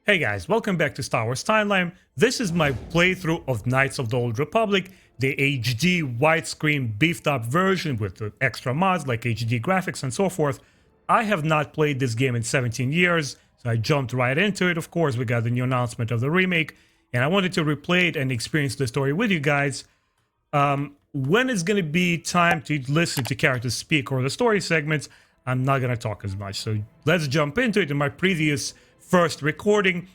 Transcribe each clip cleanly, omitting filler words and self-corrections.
Hey guys, welcome back to Star Wars Timeline. This is my playthrough of Knights of the Old Republic, the HD widescreen beefed up version with the extra mods like HD graphics and so forth. I have not played this game in 17 years, so I jumped right into it. Of course, we got the new announcement of the remake, and I wanted to replay it and experience the story with you guys. When it's going to be time to listen to characters speak or the story segments, I'm not going to talk as much. So let's jump into it. In my previous first recording,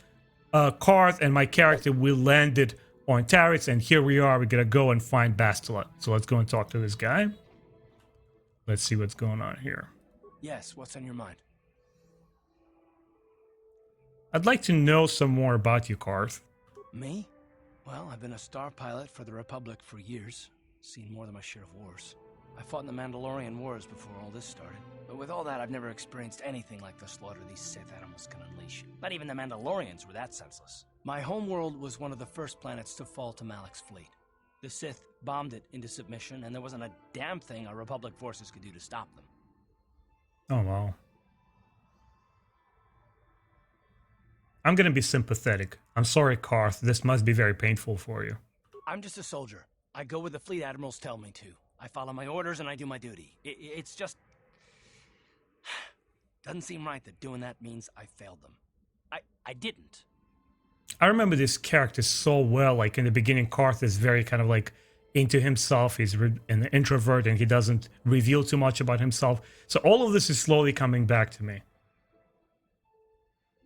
Karth and my character, we landed on Taris, and here we are. We're going to go and find Bastila. So let's go and talk to this guy. Let's see what's going on here. Yes, what's on your mind? I'd like to know some more about you, Karth. Me? Well, I've been a star pilot for the Republic for years. Seen more than my share of wars. I fought in the Mandalorian Wars before all this started. But with all that, I've never experienced anything like the slaughter these Sith animals can unleash. Not even the Mandalorians were that senseless. My homeworld was one of the first planets to fall to Malak's fleet. The Sith bombed it into submission, and there wasn't a damn thing our Republic forces could do to stop them. Oh, wow. I'm gonna be sympathetic. I'm sorry, Karth. This must be very painful for you. I'm just a soldier. I go where the fleet admirals tell me to. I follow my orders and I do my duty. It's just... doesn't seem right that doing that means I failed them. I didn't. I remember this character so well. Like in the beginning, Karth is very kind of like into himself. He's an introvert and he doesn't reveal too much about himself. So all of this is slowly coming back to me.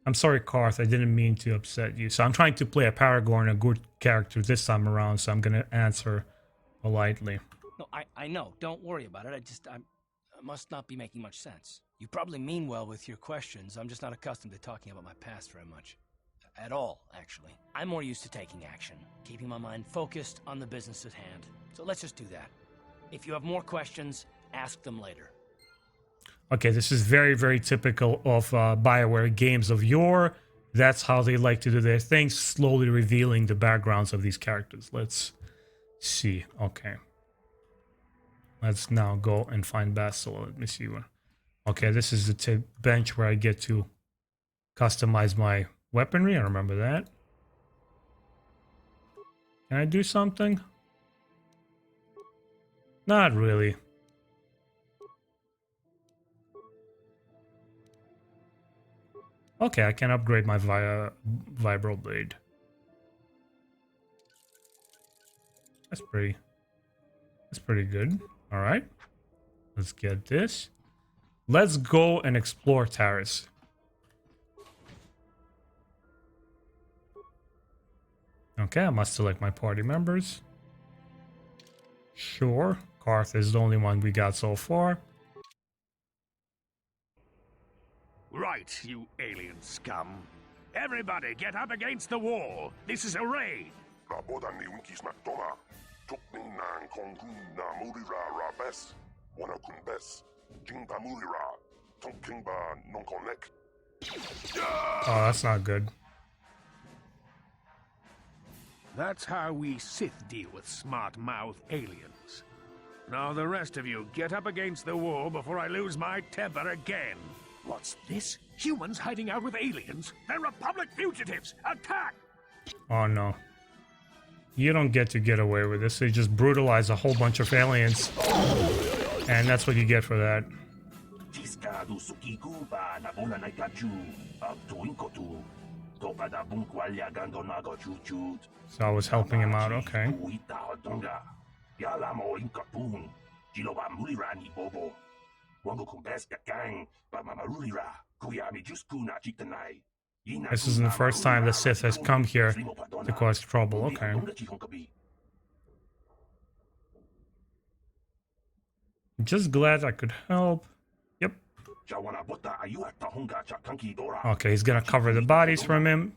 I'm sorry, Karth. I didn't mean to upset you. So I'm trying to play a Paragon, a good character this time around. So I'm going to answer politely. No, I know. Don't worry about it. I must not be making much sense. You probably mean well with your questions. I'm just not accustomed to talking about my past very much. At all, actually. I'm more used to taking action, keeping my mind focused on the business at hand. So let's just do that. If you have more questions, ask them later. Okay, this is very, very typical of BioWare games of yore. That's how they like to do their things, slowly revealing the backgrounds of these characters. Let's see. Okay. Let's now go and find Bastila. Let me see. Okay, this is the bench where I get to customize my weaponry. I remember that. Can I do something? Not really. Okay, I can upgrade my vibro blade. That's pretty good. All right, let's get this. Let's go and explore Taris. Okay, I must select my party members. Sure, Karth is the only one we got so far. Right, you alien scum. Everybody get up against the wall. This is a raid. Oh, that's not good. That's how we Sith deal with smart-mouth aliens. Now the rest of you get up against the wall before I lose my temper again. What's this? Humans hiding out with aliens? They're Republic fugitives! Attack! Oh no. You don't get away with this. They just brutalize a whole bunch of aliens. And that's what you get for that. So I was helping him out, okay. This isn't the first time the Sith has come here to cause trouble, okay. Just glad I could help. Yep. Okay, he's gonna cover the bodies from him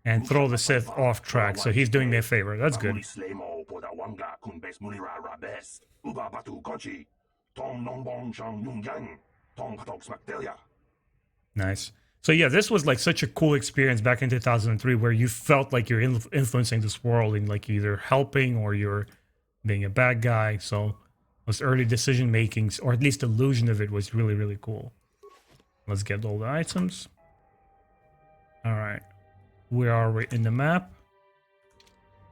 and throw the Sith off track, so he's doing me a favor. That's good. Nice. So yeah, this was like such a cool experience back in 2003 where you felt like you're influencing this world and like either helping or you're being a bad guy. So those early decision makings, or at least illusion of it, was really, really cool. Let's get all the items. All right. Where are we in the map?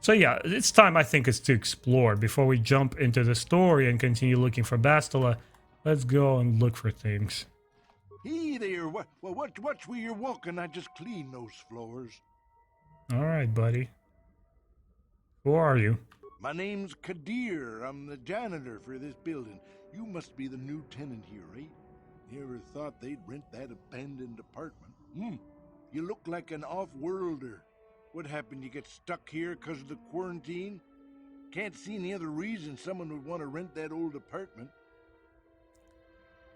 So yeah, it's time, I think, is to explore. Before we jump into the story and continue looking for Bastila, let's go and look for things. Hey there, watch where you're walking. I just cleaned those floors. All right, buddy. Who are you? My name's Kadir. I'm the janitor for this building. You must be the new tenant here, right? You ever thought they'd rent that abandoned apartment? You look like an off-worlder. What happened? You get stuck here because of the quarantine? Can't see any other reason someone would want to rent that old apartment.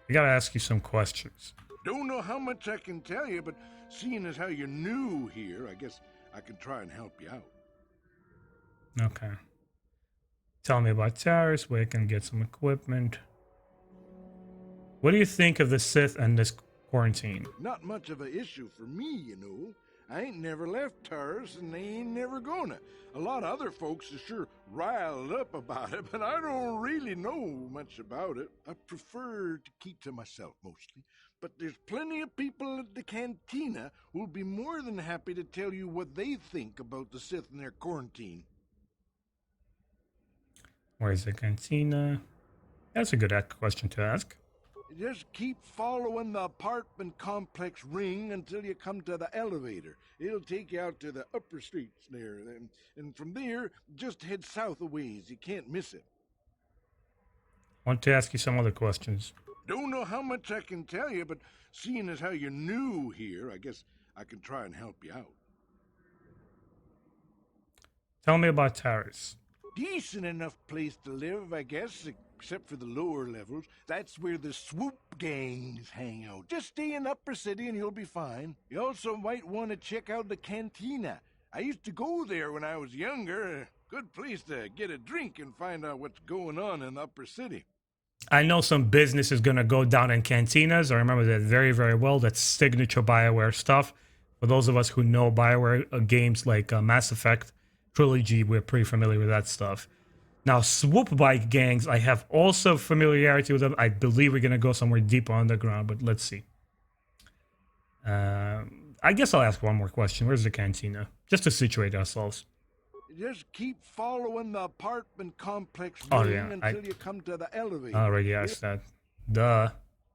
I gotta ask you some questions. Don't know how much I can tell you, but seeing as how you're new here, I guess I can try and help you out. Okay. Tell me about Taris, where I can get some equipment. What do you think of the Sith and this quarantine? Not much of an issue for me, you know. I ain't never left Taris, and they ain't never gonna. A lot of other folks are sure riled up about it, but I don't really know much about it. I prefer to keep to myself mostly. But there's plenty of people at the cantina who'll be more than happy to tell you what they think about the Sith and their quarantine. Where's the cantina? That's a good question to ask. Just keep following the apartment complex ring until you come to the elevator. It'll take you out to the upper streets there. And from there, just head south a ways. You can't miss it. I want to ask you some other questions. Don't know how much I can tell you, but seeing as how you're new here, I guess I can try and help you out. Tell me about Taris. Decent enough place to live, I guess, except for the lower levels. That's where the swoop gangs hang out. Just stay in Upper City and you'll be fine. You also might want to check out the cantina. I used to go there when I was younger. A good place to get a drink and find out what's going on in the Upper City. I know some business is going to go down in cantinas. I remember that very, very well. That's signature BioWare stuff. For those of us who know BioWare games like Mass Effect Trilogy, we're pretty familiar with that stuff. Now, swoop bike gangs, I have also familiarity with them. I believe we're going to go somewhere deeper underground, but let's see. I guess I'll ask one more question. Where's the cantina? Just to situate ourselves. Just keep following the apartment complex Oh, ring yeah, until you come to the elevator. I already asked that. Duh.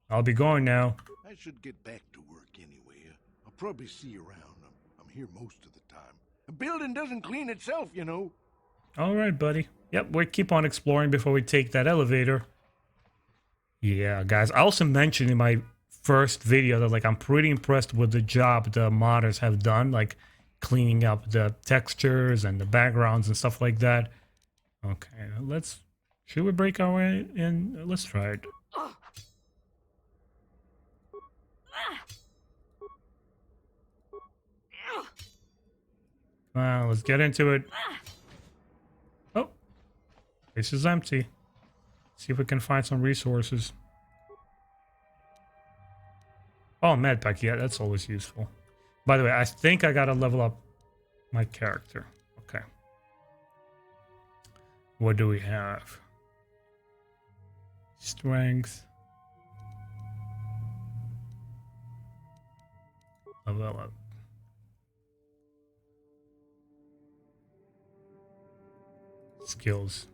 I'll be going now. I should get back to work anyway. I'll probably see you around. I'm here most of the time. A building doesn't clean itself, you know. All right, buddy. Yep, we keep on exploring before we take that elevator. Yeah, guys. I also mentioned in my first video that, like, I'm pretty impressed with the job the modders have done, like cleaning up the textures and the backgrounds and stuff like that. Okay, let's... Should we break our way in? Let's try it. Let's get into it. Oh, this is empty. See if we can find some resources. Oh, medpack. Yeah, that's always useful. By the way, I think I gotta level up my character. Okay. What do we have? Strength. Level up. Skills.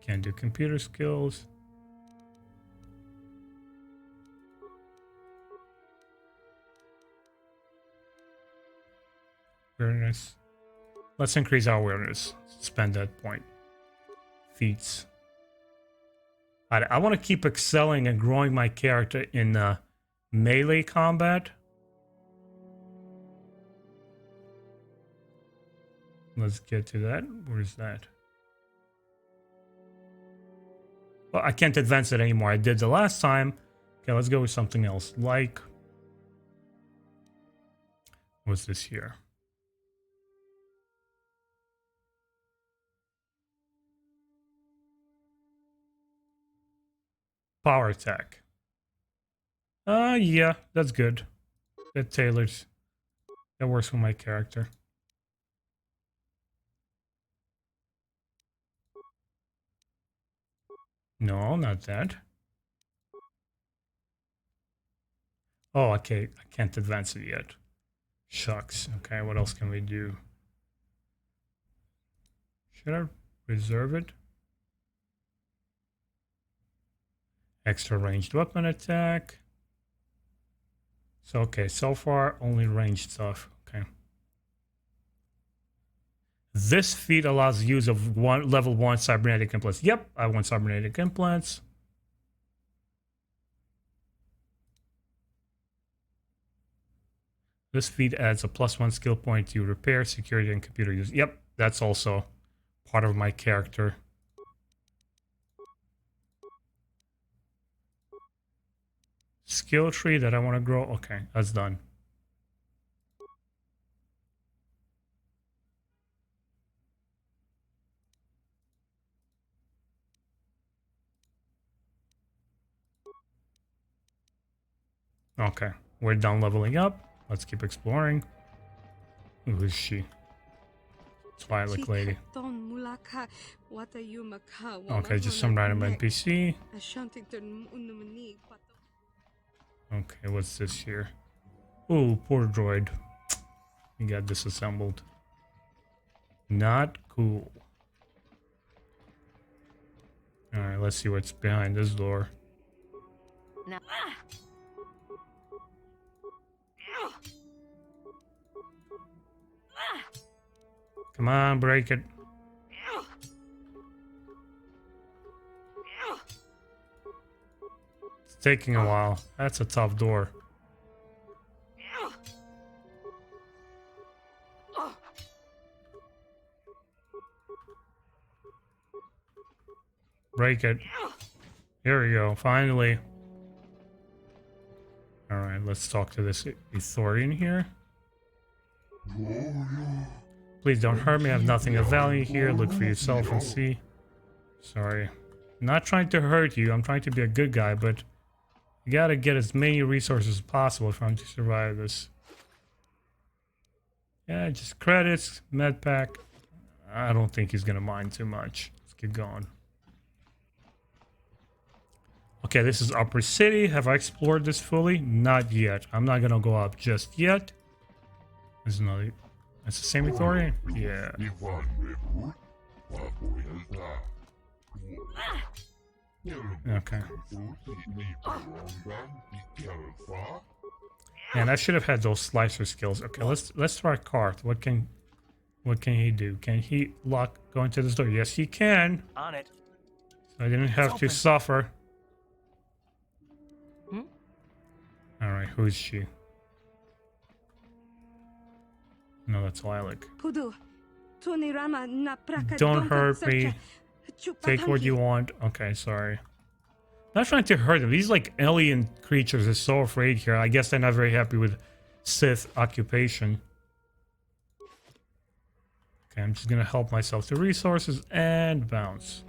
Can't do computer skills. Awareness. Let's increase our awareness. Spend that point. Feats. I want to keep excelling and growing my character in melee combat. Let's get to that. Where's that? Well, I can't advance it anymore. I did the last time. Okay, let's go with something else. Like, what's this here? Power attack. Yeah, that's good. That tailors. That works for my character. No, not that. Oh, okay. I can't advance it yet. Shucks. Okay, what else can we do? Should I reserve it? Extra ranged weapon attack. So, okay, so far only ranged stuff. Okay. This feat allows use of level 1 cybernetic implants. Yep, I want cybernetic implants. This feat adds a +1 skill point to repair, security, and computer use. Yep, that's also part of my character. Skill tree that I want to grow. Okay, that's done. Okay, we're done leveling up. Let's keep exploring. Who is she? Twilight lady. Okay, just some random NPC. Okay, what's this here? Ooh, poor droid. He got disassembled. Not cool. Alright, let's see what's behind this door. No. Come on, break it. It's taking a while. That's a tough door. Break it. Here we go, finally. Alright, let's talk to this Ithorian here. Please don't hurt me, I have nothing of value here. Look for yourself and see. Sorry. I'm not trying to hurt you, I'm trying to be a good guy, but you gotta get as many resources as possible if I'm to survive this. Yeah, just credits, med pack. I don't think he's gonna mind too much. Let's keep going. Okay, this is Upper City. Have I explored this fully? Not yet. I'm not gonna go up just yet. There's another. That's the same Ithorian? Yeah. Okay. And I should have had those slicer skills. Okay, let's try Cart. What can he do? Can he go into this door? Yes, he can. On it. So I didn't have to suffer. Alright, who is she? No, that's Lilac. Don't hurt me. Take what you want. Okay, sorry. Not trying to hurt them. These like alien creatures are so afraid here. I guess they're not very happy with Sith occupation. Okay, I'm just gonna help myself to resources and bounce.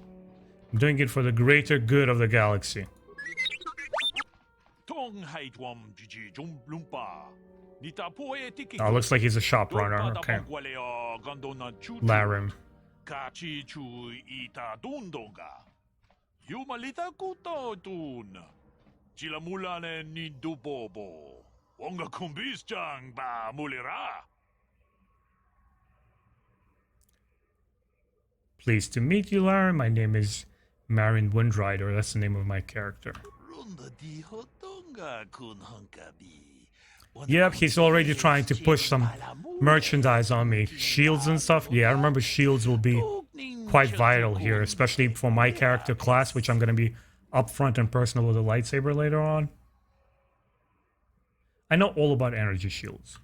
I'm doing it for the greater good of the galaxy. Oh, looks like he's a shop runner. Okay. Larim. Pleased to meet you, Larim. My name is Marin Windrider. That's the name of my character. Yep, he's already trying to push some merchandise on me. Shields and stuff. Yeah, I remember shields will be quite vital here, especially for my character class, which I'm going to be upfront and personal with a lightsaber later on. I know all about energy shields.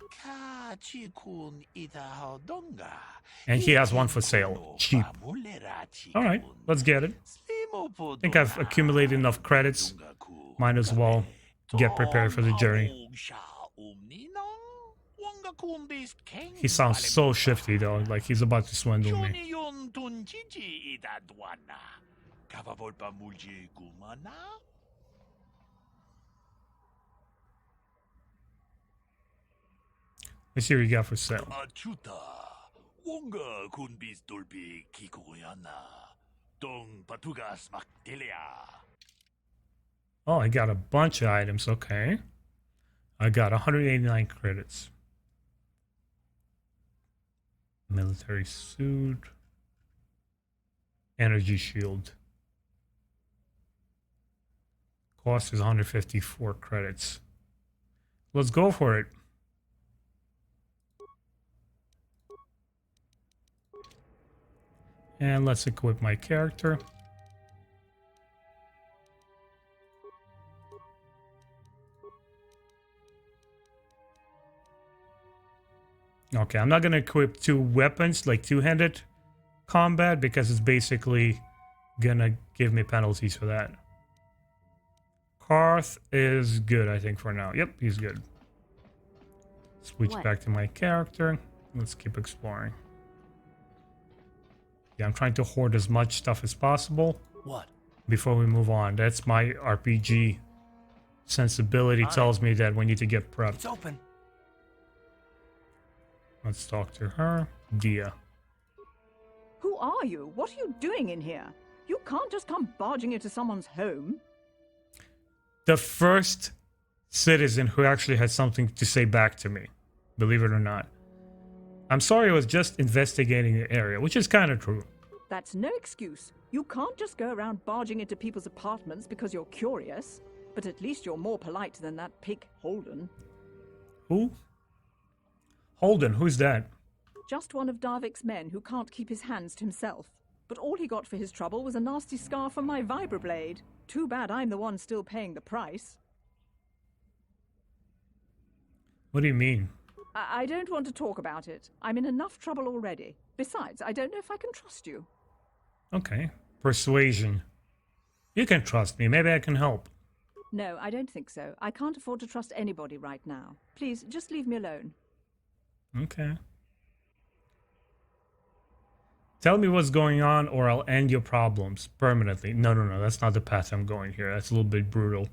And he has one for sale. Cheap. Alright, let's get it. I think I've accumulated enough credits. Might as well get prepared for the journey. He sounds so shifty though, like he's about to swindle me. Let's see what you got for sale. Oh, I got a bunch of items. Okay. I got 189 credits. Military suit. Energy shield. Cost is 154 credits. Let's go for it. And let's equip my character. Okay, I'm not going to equip two weapons, like two-handed combat, because it's basically going to give me penalties for that. Karth is good, I think, for now. Yep, he's good. Switch back to my character. Let's keep exploring. Yeah, I'm trying to hoard as much stuff as possible. What? Before we move on. That's my RPG sensibility tells me that we need to get prepped. It's open. Let's talk to her. Dia. Who are you? What are you doing in here? You can't just come barging into someone's home. The first citizen who actually had something to say back to me, believe it or not. I'm sorry, I was just investigating the area, which is kind of true. That's no excuse. You can't just go around barging into people's apartments because you're curious. But at least you're more polite than that pig Holden. Who? Holden, who's that? Just one of Darvik's men who can't keep his hands to himself. But all he got for his trouble was a nasty scar from my vibroblade. Too bad I'm the one still paying the price. What do you mean? I don't want to talk about it. I'm in enough trouble already. Besides, I don't know if I can trust you. Okay. Persuasion. You can trust me. Maybe I can help. No, I don't think so. I can't afford to trust anybody right now. Please, just leave me alone. Okay. Tell me what's going on or I'll end your problems permanently. No, that's not the path I'm going here. That's a little bit brutal.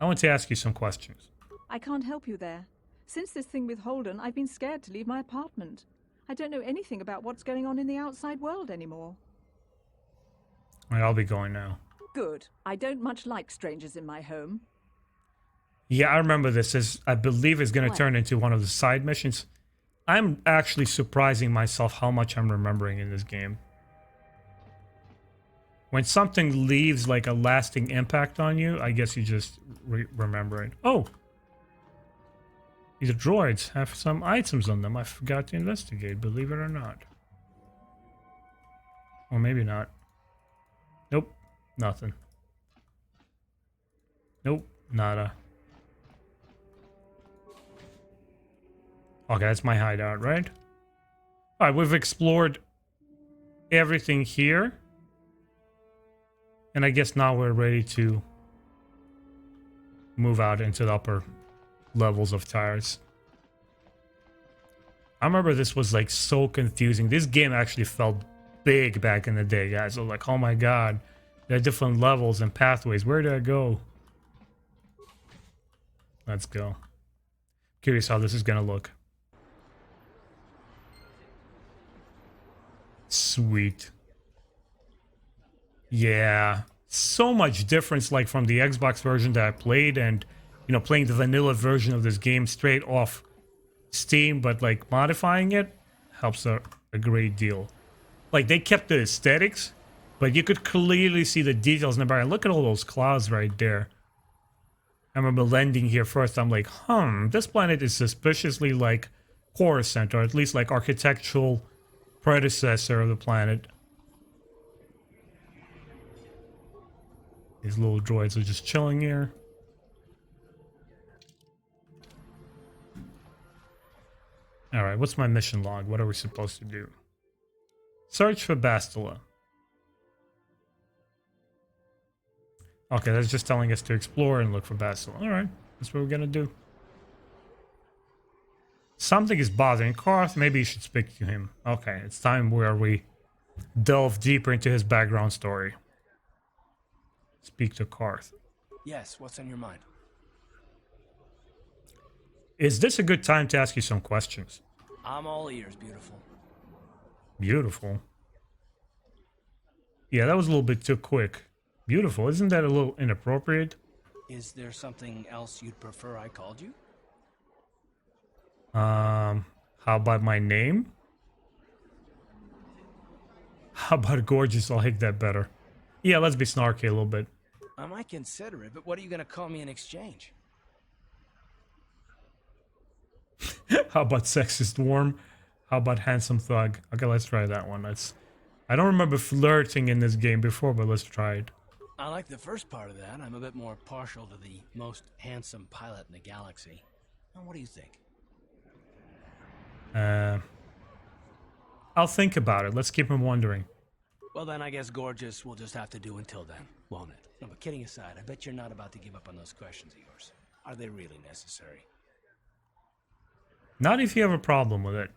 I want to ask you some questions. I can't help you there. Since this thing with Holden, I've been scared to leave my apartment. I don't know anything about what's going on in the outside world anymore. All right, I'll be going now. Good. I don't much like strangers in my home. Yeah, I remember this. I believe it's going to turn into one of the side missions. I'm actually surprising myself how much I'm remembering in this game. When something leaves like a lasting impact on you, I guess you just remember it. Oh! These droids have some items on them I forgot to investigate, believe it or not. Or maybe not. Nope, nothing. Nope, nada. Okay, that's my hideout, right? Alright, we've explored everything here. And I guess now we're ready to move out into the upper levels of Taris. I remember this was like so confusing. This game actually felt big back in the day, guys. I was like, oh my god, there are different levels and pathways. Where do I go? Let's go. Curious how this is gonna look. Sweet. Yeah, so much difference like from the Xbox version that I played and, you know, playing the vanilla version of this game straight off Steam, but like modifying it helps a great deal. Like they kept the aesthetics, but you could clearly see the details in the background. Look at all those clouds right there. I remember landing here first, I'm like, this planet is suspiciously like Coruscant, or at least like architectural predecessor of the planet. These little droids are just chilling here. Alright, what's my mission log? What are we supposed to do? Search for Bastila. Okay, that's just telling us to explore and look for Bastila. Alright, that's what we're gonna do. Something is bothering Karth. Maybe you should speak to him. Okay, it's time where we delve deeper into his background story. Speak to Karth. Yes, what's on your mind? Is this a good time to ask you some questions? I'm all ears, beautiful. Beautiful. Yeah, that was a little bit too quick. Beautiful. Isn't that a little inappropriate? Is there something else you'd prefer I called you? How about my name? How about gorgeous? I'll like that better. Yeah, let's be snarky a little bit. I might consider it, but what are you gonna call me in exchange? How about sexist worm? How about handsome thug? Okay, let's try that one. I don't remember flirting in this game before, but let's try it. I like the first part of that. I'm a bit more partial to the most handsome pilot in the galaxy. Now, what do you think? I'll think about it. Let's keep him wondering. Well, then I guess gorgeous will just have to do until then, won't it? No, but kidding aside, I bet you're not about to give up on those questions of yours. Are they really necessary? Not if you have a problem with it.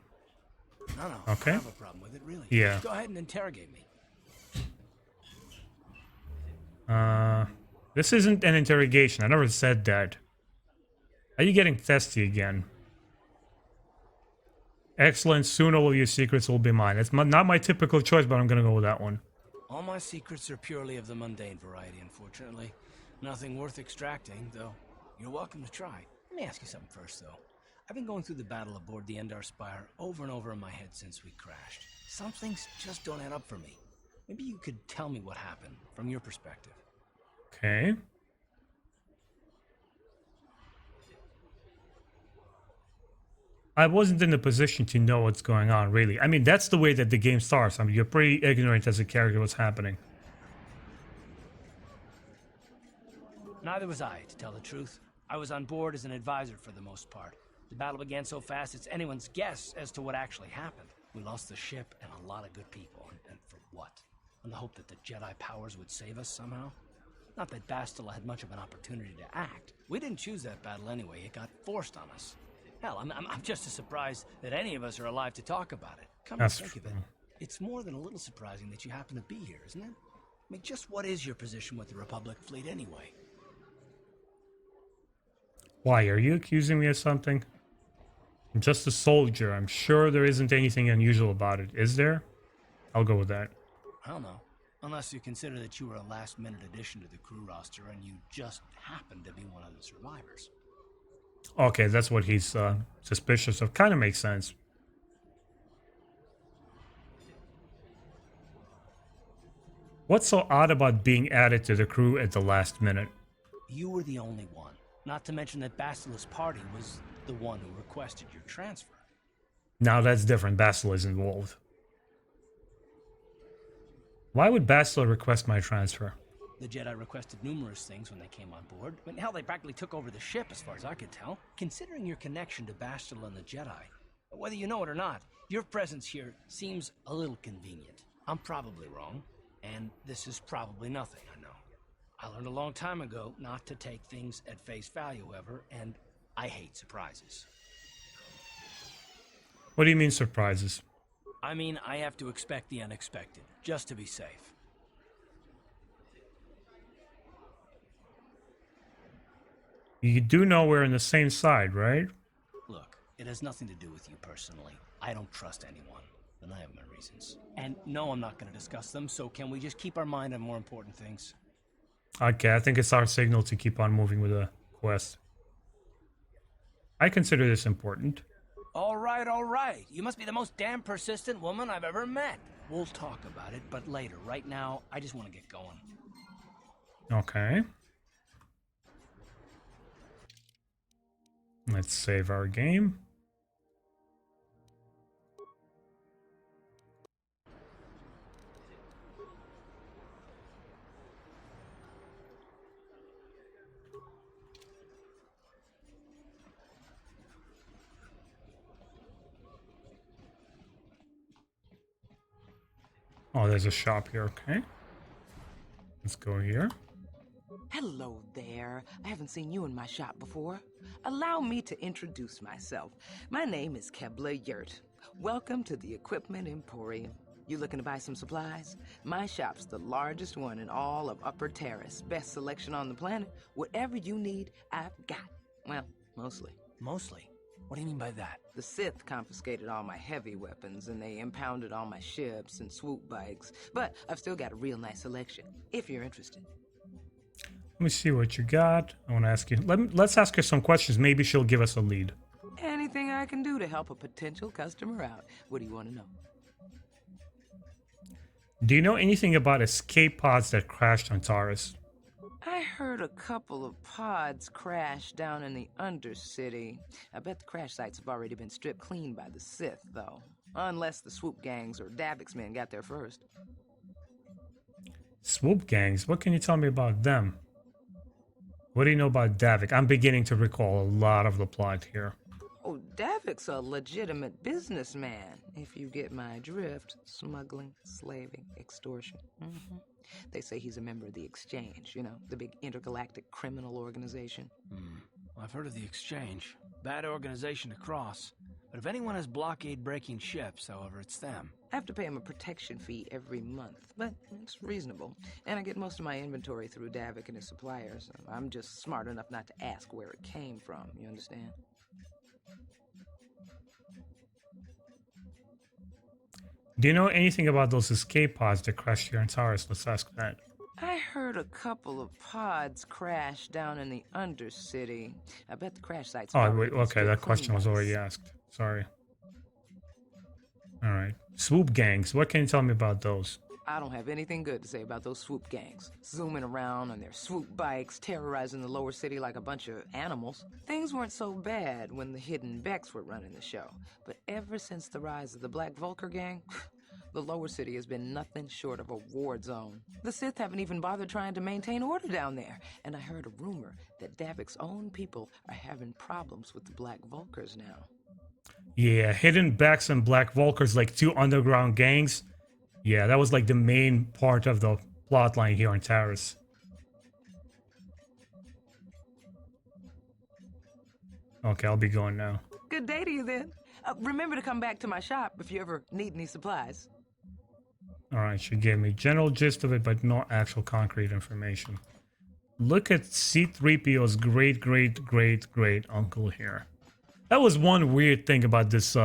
No, Okay. I have a problem with it, really. Yeah. Go ahead and interrogate me. This isn't an interrogation. I never said that. Are you getting testy again? Excellent. Soon all of your secrets will be mine. It's not my typical choice, but I'm gonna go with that one. All my secrets are purely of the mundane variety, unfortunately. Nothing worth extracting, though. You're welcome to try. Let me ask you something first, though. I've been going through the battle aboard the Endar Spire over and over in my head since we crashed. Some things just don't add up for me. Maybe you could tell me what happened, from your perspective. Okay. I wasn't in a position to know what's going on, really. I mean, that's the way that the game starts. I mean, you're pretty ignorant as a character what's happening. Neither was I, to tell the truth. I was on board as an advisor for the most part. The battle began so fast it's anyone's guess as to what actually happened. We lost the ship and a lot of good people, and for what? On the hope that the Jedi powers would save us somehow? Not that Bastila had much of an opportunity to act. We didn't choose that battle anyway, it got forced on us. Hell, I'm just as surprised that any of us are alive to talk about it. Come to think of it, it's more than a little surprising that you happen to be here, isn't it? I mean, just what is your position with the Republic fleet anyway? Why, are you accusing me of something? I'm just a soldier. I'm sure there isn't anything unusual about it. Is there? I'll go with that. I don't know. Unless you consider that you were a last-minute addition to the crew roster and you just happened to be one of the survivors. Okay, that's what he's suspicious of. Kind of makes sense. What's so odd about being added to the crew at the last minute? You were the only one. Not to mention that Bastila's party was the one who requested your transfer. Now that's different. Bastila is involved. Why would Bastila request my transfer? The Jedi requested numerous things when they came on board. I mean, hell, they practically took over the ship as far as I could tell. Considering your connection to Bastila and the Jedi, whether you know it or not, your presence here seems a little convenient. I'm probably wrong, and this is probably nothing, I know. I learned a long time ago not to take things at face value ever, and I hate surprises. What do you mean surprises? I mean, I have to expect the unexpected, just to be safe. You do know we're on the same side, right? Look, it has nothing to do with you personally. I don't trust anyone, and I have my reasons. And no, I'm not going to discuss them, so can we just keep our mind on more important things? Okay, I think it's our signal to keep on moving with the quest. I consider this important. All right, all right. You must be the most damn persistent woman I've ever met. We'll talk about it, but later. Right now, I just want to get going. Okay. Let's save our game. Oh, there's a shop here, okay. Let's go here. Hello there. I haven't seen you in my shop before. Allow me to introduce myself. My name is Kebla Yurt. Welcome to the Equipment Emporium. You looking to buy some supplies? My shop's the largest one in all of Upper Taris. Best selection on the planet. Whatever you need, I've got. Well, mostly. Mostly? What do you mean by that? The Sith confiscated all my heavy weapons, and they impounded all my ships and swoop bikes. But I've still got a real nice selection, if you're interested. Let me see what you got. I want to ask you. Let's ask her some questions. Maybe she'll give us a lead. Anything I can do to help a potential customer out. What do you want to know? Do you know anything about escape pods that crashed on Taris? I heard a couple of pods crash down in the Undercity. I bet the crash sites have already been stripped clean by the Sith, though. Unless the swoop gangs or Davik's men got there first. Swoop gangs? What can you tell me about them? What do you know about Davik? I'm beginning to recall a lot of the plot here. Oh, Davik's a legitimate businessman, if you get my drift. Smuggling, slaving, extortion. They say he's a member of the Exchange, you know, the big intergalactic criminal organization. Well, I've heard of the Exchange. Bad organization to cross. But if anyone has blockade-breaking ships, however, it's them. I have to pay him a protection fee every month, but it's reasonable. And I get most of my inventory through Davik and his suppliers. I'm just smart enough not to ask where it came from, you understand? Do you know anything about those escape pods that crashed here in Taris? Let's ask that. I heard a couple of pods crash down in the Undercity. I bet the crash sites... Oh, wait, okay, that question was already asked. Sorry. Alright. Swoop gangs. What can you tell me about those? I don't have anything good to say about those swoop gangs. Zooming around on their swoop bikes, terrorizing the lower city like a bunch of animals. Things weren't so bad when the Hidden Becks were running the show. But ever since the rise of the Black Vulcar gang, the lower city has been nothing short of a war zone. The Sith haven't even bothered trying to maintain order down there. And I heard a rumor that Davik's own people are having problems with the Black Vulcars now. Yeah, Hidden Becks and Black Vulcars, like two underground gangs. Yeah, that was like the main part of the plot line here on Taris. Okay, I'll be going now. Good day to you then. Remember to come back to my shop if you ever need any supplies. Alright, she gave me general gist of it, but no actual concrete information. Look at C-3PO's great uncle here. That was one weird thing about this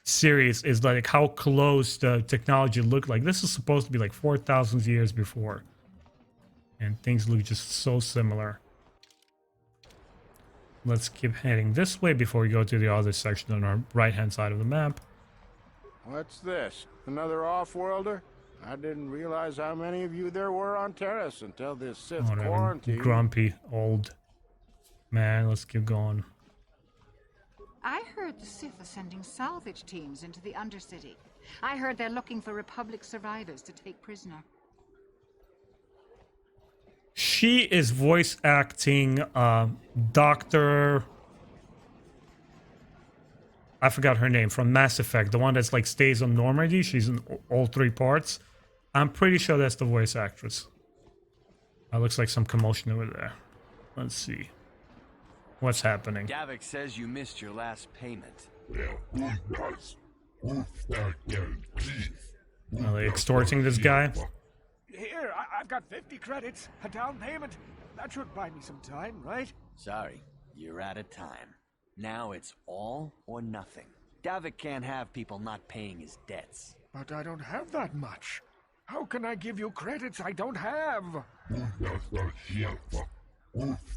series, is like how close the technology looked like. This is supposed to be like 4,000 years before. And things look just so similar. Let's keep heading this way before we go to the other section on our right-hand side of the map. What's this? Another off-worlder? I didn't realize how many of you there were on Taris until this Sith quarantine. Grumpy old man. Let's keep going. I heard the Sith are sending salvage teams into the Undercity. I heard they're looking for Republic survivors to take prisoner. She is voice acting Dr. I forgot her name, from Mass Effect, the one that's like stays on Normandy. She's in all three parts. I'm pretty sure that's the voice actress. Looks like some commotion over there. Let's see. What's happening? Davik says you missed your last payment. Are they extorting this guy? Here, I've got 50 credits, a down payment. That should buy me some time, right? Sorry, you're out of time. Now it's all or nothing. Davik can't have people not paying his debts. But I don't have that much. How can I give you credits I don't have?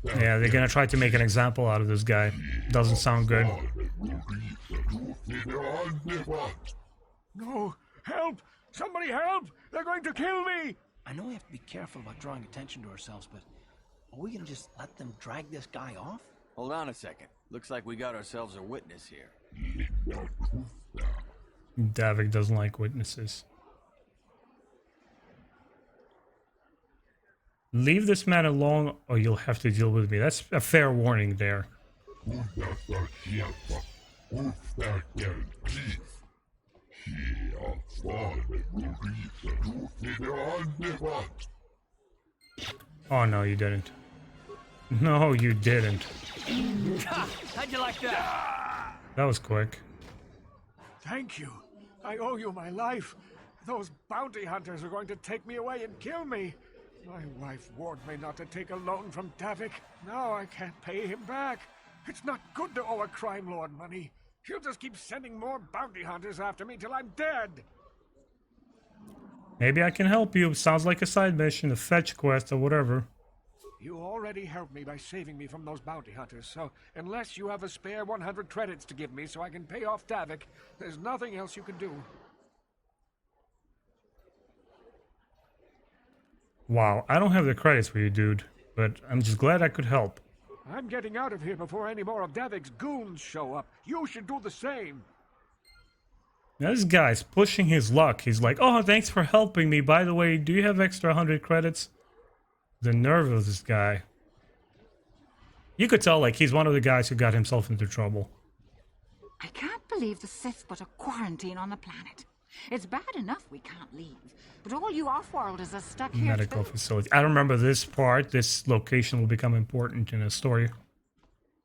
Yeah, they're gonna try to make an example out of this guy. Doesn't sound good. No, help! Somebody help! They're going to kill me! I know we have to be careful about drawing attention to ourselves, but are we gonna just let them drag this guy off? Hold on a second. Looks like we got ourselves a witness here. Davik doesn't like witnesses. Leave this man alone or you'll have to deal with me. That's a fair warning there. Oh no, you didn't. No, you didn't. How'd you like that? That was quick. Thank you. I owe you my life. Those bounty hunters are going to take me away and kill me. My wife warned me not to take a loan from Davik. Now I can't pay him back. It's not good to owe a crime lord money. He'll just keep sending more bounty hunters after me till I'm dead. Maybe I can help you. Sounds like a side mission, a fetch quest or whatever. You already helped me by saving me from those bounty hunters, so unless you have a spare 100 credits to give me so I can pay off Davik, there's nothing else you can do. Wow, I don't have the credits for you, dude, but I'm just glad I could help. I'm getting out of here before any more of Davik's goons show up. You should do the same. Now this guy's pushing his luck. He's like, oh, thanks for helping me. By the way, do you have extra 100 credits? The nerve of this guy. You could tell, like, he's one of the guys who got himself into trouble. I can't believe the Sith put a quarantine on the planet. It's bad enough we can't leave, but all you off-worlders are stuck here Medical too. facility. I don't remember this part. This location will become important in a story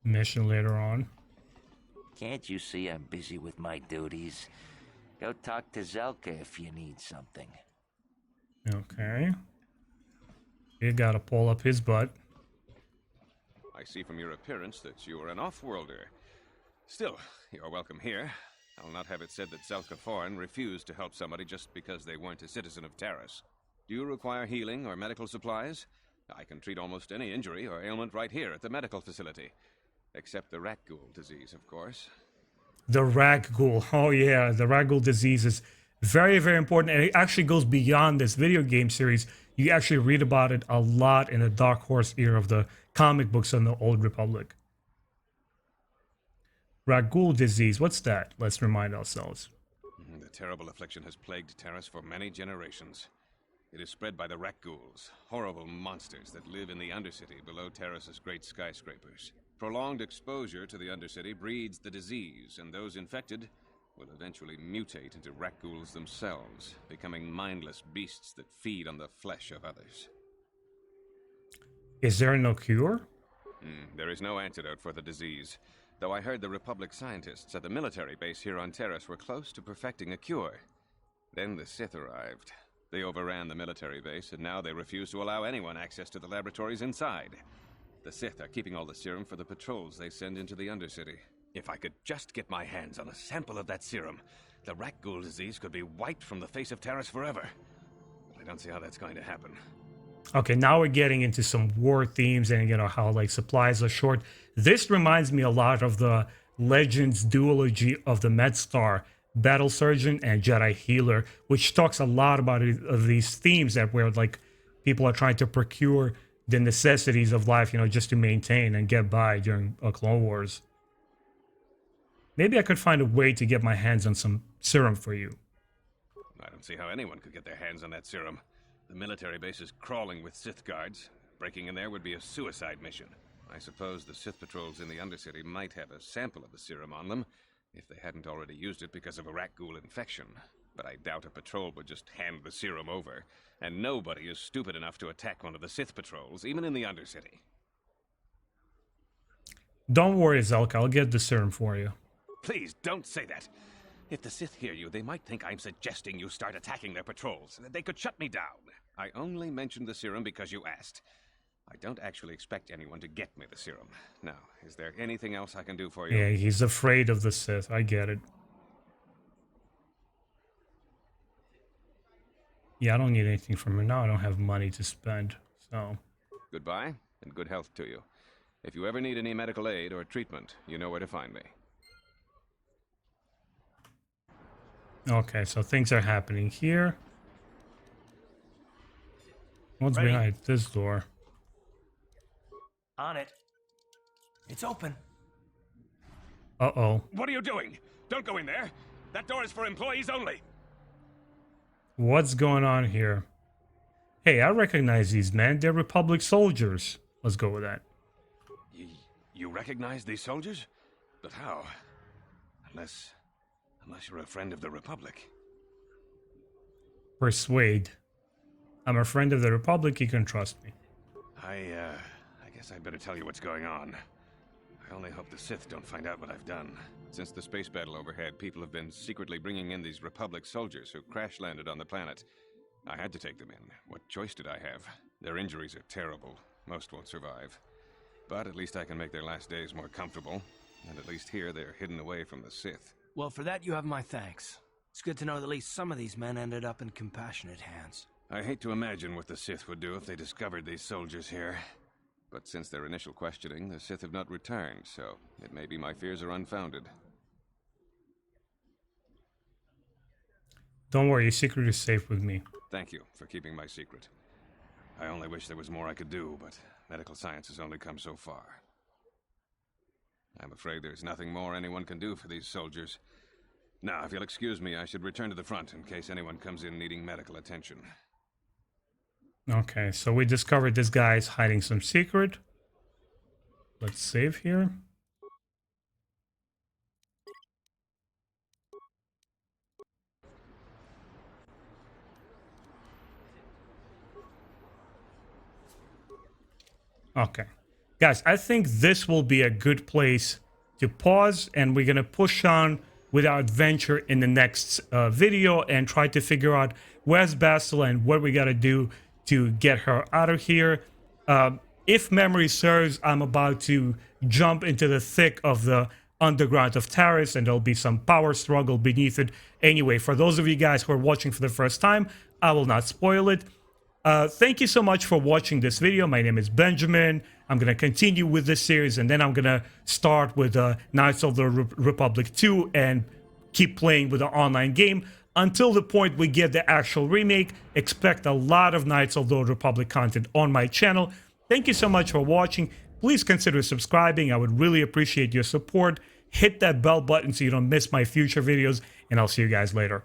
mission later on. Can't you see I'm busy with my duties? Go talk to Zelka if you need something. Okay. You gotta pull up his butt. I see from your appearance that you are an off-worlder. Still, you're welcome here. I'll not have it said that Zelka Foreign refused to help somebody just because they weren't a citizen of Taris. Do you require healing or medical supplies? I can treat almost any injury or ailment right here at the medical facility. Except the rat ghoul disease, of course. The Ragghoul. Oh yeah, the Ragghoul disease is very, very important. And it actually goes beyond this video game series. You actually read about it a lot in the Dark Horse era of the comic books on the Old Republic. Ragghoul disease, what's that? Let's remind ourselves. The terrible affliction has plagued Taris for many generations. It is spread by the rat ghouls, horrible monsters that live in the Undercity below Taris's great skyscrapers. Prolonged exposure to the Undercity breeds the disease, and those infected will eventually mutate into rat ghouls themselves, becoming mindless beasts that feed on the flesh of others. Is there no cure? There is no antidote for the disease, though I heard the Republic scientists at the military base here on Taris were close to perfecting a cure. Then the Sith arrived. They overran the military base, and now they refuse to allow anyone access to the laboratories inside. The Sith are keeping all the serum for the patrols they send into the Undercity. If I could just get my hands on a sample of that serum, the rat ghoul disease could be wiped from the face of Taris forever. But I don't see how that's going to happen. Okay, now we're getting into some war themes and, you know, how, like, supplies are short. This reminds me a lot of the Legends duology of the MedStar, Battle Surgeon and Jedi Healer, which talks a lot about these themes that where, like, people are trying to procure the necessities of life, you know, just to maintain and get by during Clone Wars. Maybe I could find a way to get my hands on some serum for you. I don't see how anyone could get their hands on that serum. The military base is crawling with Sith guards. Breaking in there would be a suicide mission. I suppose the Sith patrols in the Undercity might have a sample of the serum on them, if they hadn't already used it because of a rat ghoul infection. But I doubt a patrol would just hand the serum over, and nobody is stupid enough to attack one of the Sith patrols, even in the Undercity. Don't worry, Zelka, I'll get the serum for you. Please, don't say that. If the Sith hear you, they might think I'm suggesting you start attacking their patrols. They could shut me down. I only mentioned the serum because you asked. I don't actually expect anyone to get me the serum. Now, is there anything else I can do for you? Yeah, he's afraid of the Sith. I get it. Yeah, I don't need anything from her now. I don't have money to spend, so... Goodbye, and good health to you. If you ever need any medical aid or treatment, you know where to find me. Okay, so things are happening here. What's behind this door? On it. It's open. Uh-oh. What are you doing? Don't go in there. That door is for employees only. What's going on here? Hey, I recognize these men. They're Republic soldiers. Let's go with that. You recognize these soldiers? But how? Unless you're a friend of the Republic. Persuade. I'm a friend of the Republic. You can trust me. I guess I'd better tell you what's going on. I only hope the Sith don't find out what I've done. Since the space battle overhead, people have been secretly bringing in these Republic soldiers who crash-landed on the planet. I had to take them in. What choice did I have? Their injuries are terrible. Most won't survive. But at least I can make their last days more comfortable. And at least here they're hidden away from the Sith. Well, for that you have my thanks. It's good to know that at least some of these men ended up in compassionate hands. I hate to imagine what the Sith would do if they discovered these soldiers here. But since their initial questioning, the Sith have not returned, so it may be my fears are unfounded. Don't worry, your secret is safe with me. Thank you for keeping my secret. I only wish there was more I could do, but medical science has only come so far. I'm afraid there's nothing more anyone can do for these soldiers. Now, if you'll excuse me, I should return to the front in case anyone comes in needing medical attention. Okay, so we discovered this guy is hiding some secret. Let's save here. Okay. Guys, I think this will be a good place to pause, and we're going to push on with our adventure in the next video and try to figure out where's Bastila and what we got to do to get her out of here. If memory serves, I'm about to jump into the thick of the underground of Taris, and there'll be some power struggle beneath it. Anyway, for those of you guys who are watching for the first time, I will not spoil it. Thank you so much for watching this video. My name is Benjamin. I'm going to continue with this series, and then I'm going to start with Knights of the Republic 2 and keep playing with the online game until the point we get the actual remake. Expect a lot of Knights of the Old Republic content on my channel. Thank you so much for watching. Please consider subscribing. I would really appreciate your support. Hit that bell button so you don't miss my future videos, and I'll see you guys later.